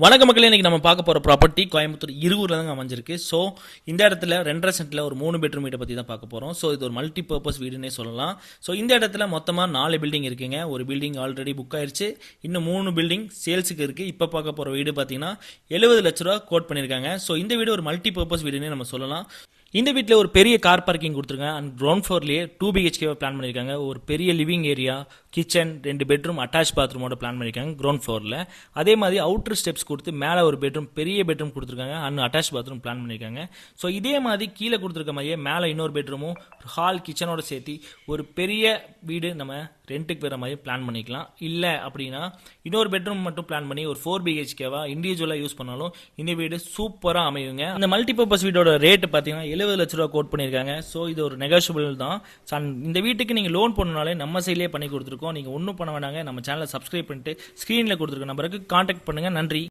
வணக்க மக்களே, இன்னைக்கு நம்ம பார்க்க போற ப்ராப்பர்ட்டி கோயம்புத்தூர் இருகூர்ல தான் அமைஞ்சிருக்கு. ஸோ இந்த இடத்துல 2.5 சென்ட்ல ஒரு 3 பெட்ரூம் வீட்டை பத்தி தான் பார்க்க போறோம். ஸோ இது ஒரு மல்டி பர்பஸ் வீடுன்னே சொல்லலாம். ஸோ இந்த இடத்துல மொத்தமா 4 பில்டிங் இருக்குங்க. ஒரு பில்டிங் ஆல்ரெடி புக் ஆயிருச்சு, இன்னும் 3 பில்டிங் சேல்ஸுக்கு இருக்கு. இப்போ பார்க்க போற வீடு பார்த்தீங்கன்னா 70 லட்ச ரூபா கோட் பண்ணியிருக்காங்க. ஸோ இந்த வீடு ஒரு மல்டி பர்பஸ் வீடுன்னே நம்ம சொல்லலாம். இந்த வீட்டில் ஒரு பெரிய கார் பார்க்கிங் கொடுத்துருக்காங்க. அண்ட் கிரவுண்ட் ஃப்ளோர்லேயே 2 BHK பிளான் பண்ணியிருக்காங்க. ஒரு பெரிய living area, kitchen, 2 bedroom attach பாத்ரூமோட பிளான் பண்ணியிருக்காங்க கிரவுண்ட் ஃப்ளோரில். அதே மாதிரி அவுட்டர் ஸ்டெப்ஸ் கொடுத்து மேலே ஒரு பெட்ரூம், பெரிய பெட்ரூம் கொடுத்துருக்காங்க. அண்ட் அட்டாச் பாத்ரூம் பிளான் பண்ணியிருக்காங்க. ஸோ இதே மாதிரி கீழே கொடுத்துருக்க மாதிரியே மேலே இன்னொரு பெட்ரூமும் ஹால் கிச்சனோட சேர்த்து ஒரு பெரிய வீடு நம்ம ரெண்ட்டுக்கு பெற மாதிரி பிளான் பண்ணிக்கலாம். இல்லை அப்படின்னா இன்னொரு பெட்ரூம் மட்டும் பிளான் பண்ணி ஒரு 4 BHKவா இண்டிவிஜுவலாக யூஸ் பண்ணாலும் இந்த வீடு சூப்பராக அமையுங்க. இந்த மல்டிபர்பஸ் வீடோட ரேட்டு பார்த்தீங்கன்னா 70 லட்ச ரூபா கோட் பண்ணியிருக்காங்க. ஸோ இது ஒரு நெகோஷியபிள் தான். இந்த வீட்டுக்கு நீங்கள் லோன் பண்ணனாலே நம்ம சைட்லேயே பண்ணி கொடுத்துருக்கோம். நீங்கள் ஒன்றும் பண்ண வேண்டாங்க, நம்ம சேனலை சப்ஸ்கிரைப் பண்ணிட்டு ஸ்க்ரீனில் கொடுத்துருக்க நம்பருக்கு கான்டாக்ட் பண்ணுங்கள். நன்றி.